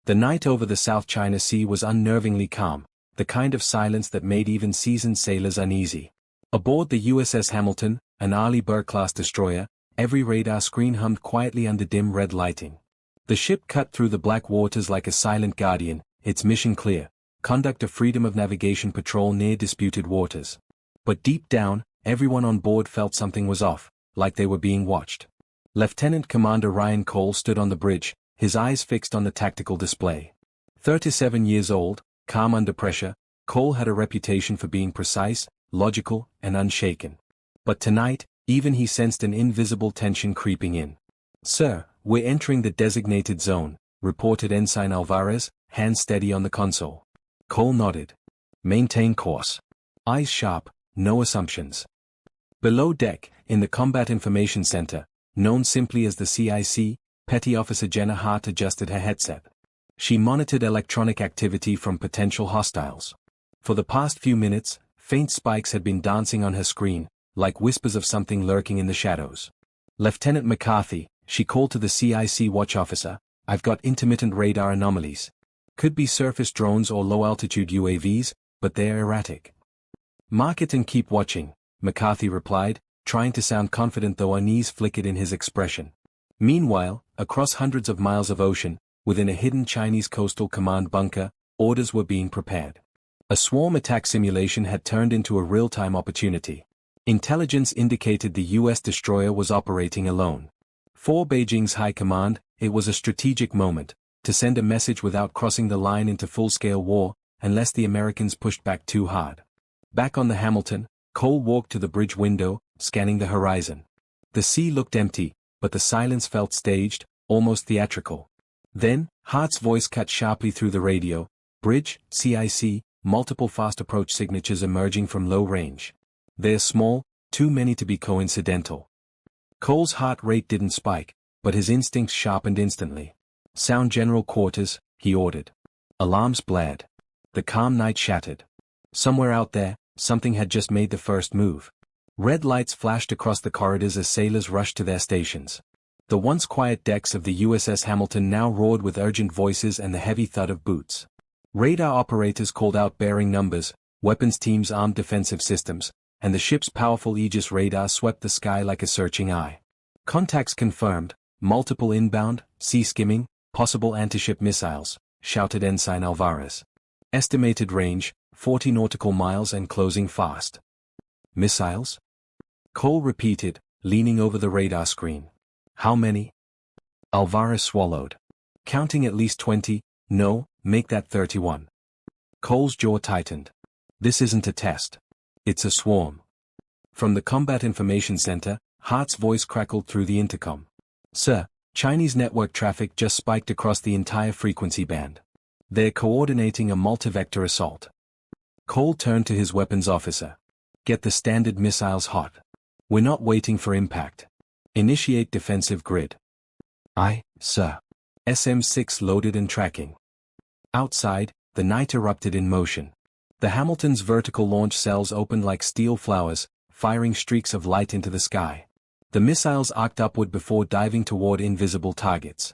The night over the South China Sea was unnervingly calm, the kind of silence that made even seasoned sailors uneasy. Aboard the USS Hamilton, an Arleigh Burke-class destroyer, every radar screen hummed quietly under dim red lighting. The ship cut through the black waters like a silent guardian, its mission clear: conduct a freedom of navigation patrol near disputed waters. But deep down, everyone on board felt something was off, like they were being watched. Lieutenant Commander Ryan Cole stood on the bridge, his eyes fixed on the tactical display. 37 years old, calm under pressure, Cole had a reputation for being precise, logical, and unshaken. But tonight, even he sensed an invisible tension creeping in. "Sir, we're entering the designated zone," reported Ensign Alvarez, hands steady on the console. Cole nodded. "Maintain course. Eyes sharp, no assumptions." Below deck, in the Combat Information Center, known simply as the CIC, Petty Officer Jenna Hart adjusted her headset. She monitored electronic activity from potential hostiles. For the past few minutes, faint spikes had been dancing on her screen, like whispers of something lurking in the shadows. "Lieutenant McCarthy," she called to the CIC watch officer, "I've got intermittent radar anomalies. Could be surface drones or low-altitude UAVs, but they're erratic." "Mark it and keep watching," McCarthy replied, trying to sound confident though unease flickered in his expression. Meanwhile, across hundreds of miles of ocean, within a hidden Chinese coastal command bunker, orders were being prepared. A swarm attack simulation had turned into a real-time opportunity. Intelligence indicated the U.S. destroyer was operating alone. For Beijing's high command, it was a strategic moment, to send a message without crossing the line into full-scale war, unless the Americans pushed back too hard. Back on the Hamilton, Cole walked to the bridge window, scanning the horizon. The sea looked empty, but the silence felt staged, almost theatrical. Then, Hart's voice cut sharply through the radio: "Bridge, CIC, multiple fast approach signatures emerging from low range. They're small, too many to be coincidental." Cole's heart rate didn't spike, but his instincts sharpened instantly. "Sound general quarters," he ordered. Alarms blared. The calm night shattered. Somewhere out there, something had just made the first move. Red lights flashed across the corridors as sailors rushed to their stations. The once quiet decks of the USS Hamilton now roared with urgent voices and the heavy thud of boots. Radar operators called out bearing numbers, weapons teams armed defensive systems, and the ship's powerful Aegis radar swept the sky like a searching eye. "Contacts confirmed, multiple inbound, sea skimming, possible anti-ship missiles," shouted Ensign Alvarez. "Estimated range, 40 nautical miles and closing fast." "Missiles?" Cole repeated, leaning over the radar screen. "How many?" Alvarez swallowed. "Counting at least 20, no, make that 31. Cole's jaw tightened. "This isn't a test. It's a swarm." From the Combat Information Center, Hart's voice crackled through the intercom. "Sir, Chinese network traffic just spiked across the entire frequency band. They're coordinating a multi-vector assault." Cole turned to his weapons officer. "Get the Standard missiles hot. We're not waiting for impact. Initiate defensive grid." "Aye, sir." SM-6 loaded and tracking. Outside, the night erupted in motion. The Hamilton's vertical launch cells opened like steel flowers, firing streaks of light into the sky. The missiles arced upward before diving toward invisible targets.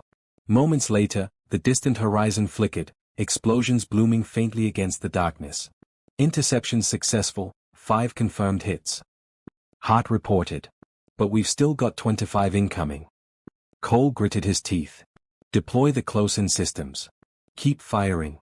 Moments later, the distant horizon flickered, explosions blooming faintly against the darkness. "Interception successful, 5 confirmed hits," Hart reported. "But we've still got 25 incoming." Cole gritted his teeth. "Deploy the close-in systems. Keep firing."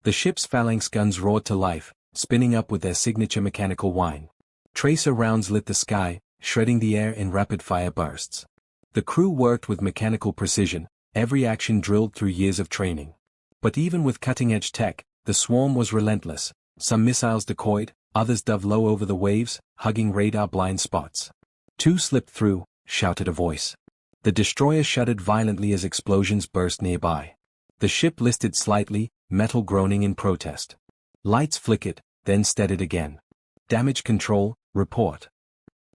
The ship's phalanx guns roared to life, spinning up with their signature mechanical whine. Tracer rounds lit the sky, shredding the air in rapid-fire bursts. The crew worked with mechanical precision, every action drilled through years of training. But even with cutting-edge tech, the swarm was relentless. Some missiles decoyed, others dove low over the waves, hugging radar blind spots. "Two slipped through," shouted a voice. The destroyer shuddered violently as explosions burst nearby. The ship listed slightly, metal groaning in protest. Lights flickered, then steadied again. "Damage control, report."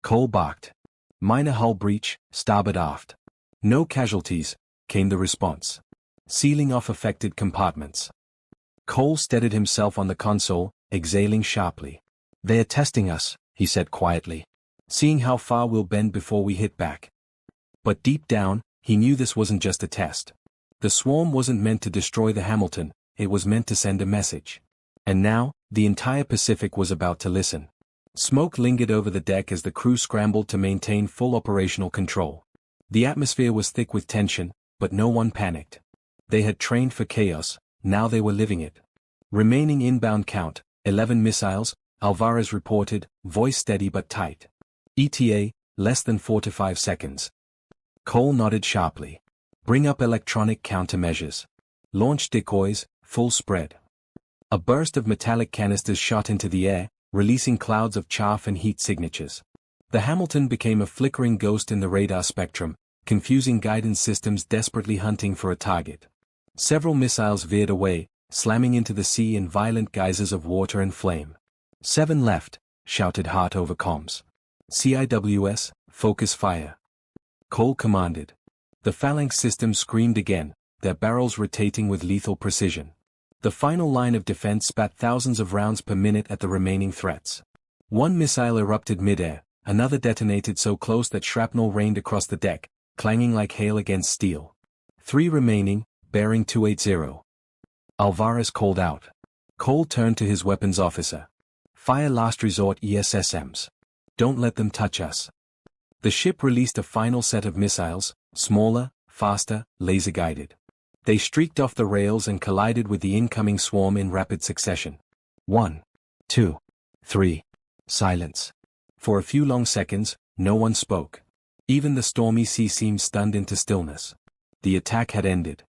Cole barked. "Minor hull breach, starboard aft." "No casualties," came the response. "Sealing off affected compartments." Cole steadied himself on the console, exhaling sharply. "They're testing us," he said quietly. "Seeing how far we'll bend before we hit back." But deep down, he knew this wasn't just a test. The swarm wasn't meant to destroy the Hamilton, it was meant to send a message. And now, the entire Pacific was about to listen. Smoke lingered over the deck as the crew scrambled to maintain full operational control. The atmosphere was thick with tension, but no one panicked. They had trained for chaos, now they were living it. Remaining inbound count, 11 missiles, Alvarez reported, voice steady but tight. ETA, less than 4 to 5 seconds. Cole nodded sharply. Bring up electronic countermeasures. Launch decoys, full spread. A burst of metallic canisters shot into the air, releasing clouds of chaff and heat signatures. The Hamilton became a flickering ghost in the radar spectrum, confusing guidance systems desperately hunting for a target. Several missiles veered away, slamming into the sea in violent geysers of water and flame. 7 left, shouted Hart over comms. CIWS, focus fire. Cole commanded. The phalanx system screamed again, their barrels rotating with lethal precision. The final line of defense spat thousands of rounds per minute at the remaining threats. One missile erupted midair, another detonated so close that shrapnel rained across the deck, clanging like hail against steel. 3 remaining, bearing 280. Alvarez called out. Cole turned to his weapons officer. Fire last resort ESSMs. Don't let them touch us. The ship released a final set of missiles, smaller, faster, laser-guided. They streaked off the rails and collided with the incoming swarm in rapid succession. 1, 2, 3. Silence. For a few long seconds, no one spoke. Even the stormy sea seemed stunned into stillness. The attack had ended.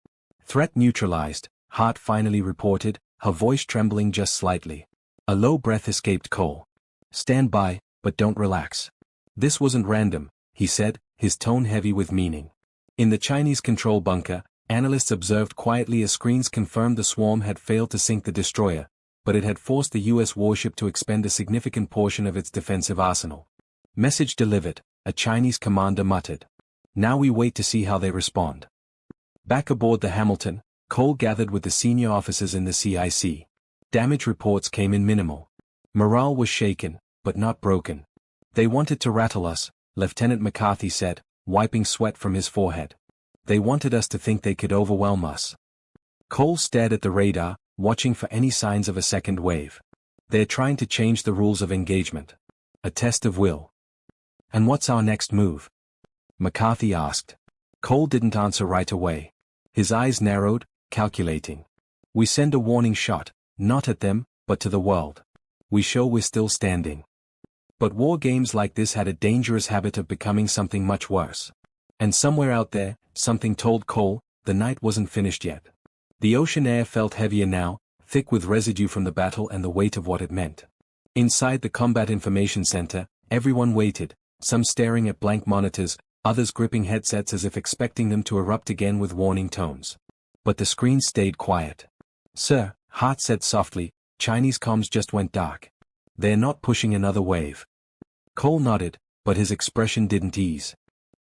Threat neutralized, Hart finally reported, her voice trembling just slightly. A low breath escaped Cole. Stand by, but don't relax. This wasn't random, he said, his tone heavy with meaning. In the Chinese control bunker, analysts observed quietly as screens confirmed the swarm had failed to sink the destroyer, but it had forced the U.S. warship to expend a significant portion of its defensive arsenal. Message delivered, a Chinese commander muttered. Now we wait to see how they respond. Back aboard the Hamilton, Cole gathered with the senior officers in the CIC. Damage reports came in minimal. Morale was shaken, but not broken. They wanted to rattle us, Lieutenant McCarthy said, wiping sweat from his forehead. They wanted us to think they could overwhelm us. Cole stared at the radar, watching for any signs of a second wave. They're trying to change the rules of engagement. A test of will. And what's our next move? McCarthy asked. Cole didn't answer right away. His eyes narrowed, calculating. We send a warning shot, not at them, but to the world. We show we're still standing. But war games like this had a dangerous habit of becoming something much worse. And somewhere out there, something told Cole, the night wasn't finished yet. The ocean air felt heavier now, thick with residue from the battle and the weight of what it meant. Inside the Combat Information Center, everyone waited, some staring at blank monitors, others gripping headsets as if expecting them to erupt again with warning tones. But the screen stayed quiet. Sir, Hart said softly, Chinese comms just went dark. They're not pushing another wave. Cole nodded, but his expression didn't ease.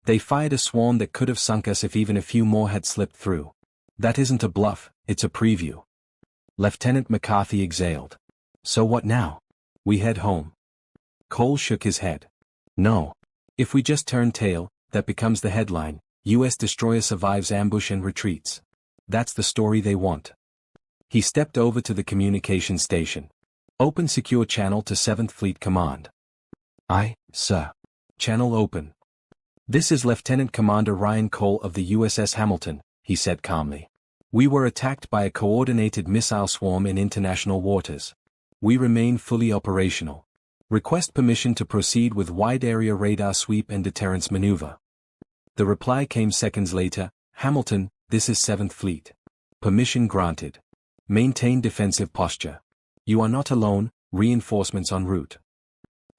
They fired a swarm that could have sunk us if even a few more had slipped through. That isn't a bluff, it's a preview. Lieutenant McCarthy exhaled. So what now? We head home. Cole shook his head. No. If we just turn tail, that becomes the headline, U.S. destroyer survives ambush and retreats. That's the story they want. He stepped over to the communication station. Open secure channel to 7th Fleet Command. Aye, sir. Channel open. This is Lieutenant Commander Ryan Cole of the USS Hamilton, he said calmly. We were attacked by a coordinated missile swarm in international waters. We remain fully operational. Request permission to proceed with wide-area radar sweep and deterrence maneuver. The reply came seconds later, Hamilton, this is 7th Fleet. Permission granted. Maintain defensive posture. You are not alone, reinforcements en route.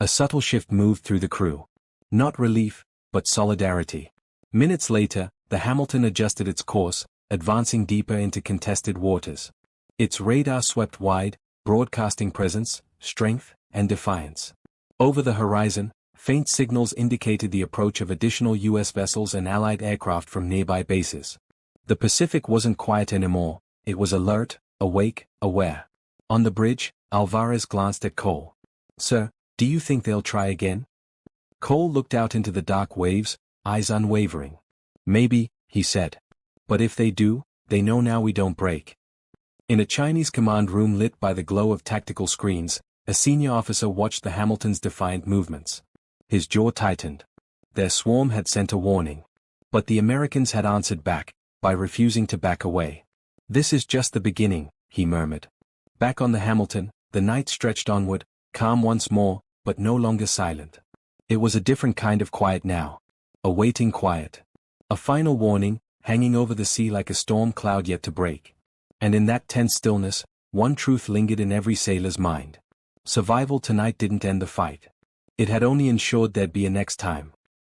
A subtle shift moved through the crew. Not relief, but solidarity. Minutes later, the Hamilton adjusted its course, advancing deeper into contested waters. Its radar swept wide, broadcasting presence, strength, and defiance. Over the horizon, faint signals indicated the approach of additional U.S. vessels and Allied aircraft from nearby bases. The Pacific wasn't quiet anymore, it was alert, awake, aware. On the bridge, Alvarez glanced at Cole. Sir, do you think they'll try again? Cole looked out into the dark waves, eyes unwavering. Maybe, he said. But if they do, they know now we don't break. In a Chinese command room lit by the glow of tactical screens, a senior officer watched the Hamilton's defiant movements. His jaw tightened. Their swarm had sent a warning. But the Americans had answered back, by refusing to back away. "This is just the beginning," he murmured. Back on the Hamilton, the night stretched onward, calm once more, but no longer silent. It was a different kind of quiet now. A waiting quiet. A final warning, hanging over the sea like a storm cloud yet to break. And in that tense stillness, one truth lingered in every sailor's mind. Survival tonight didn't end the fight. It had only ensured there'd be a next time.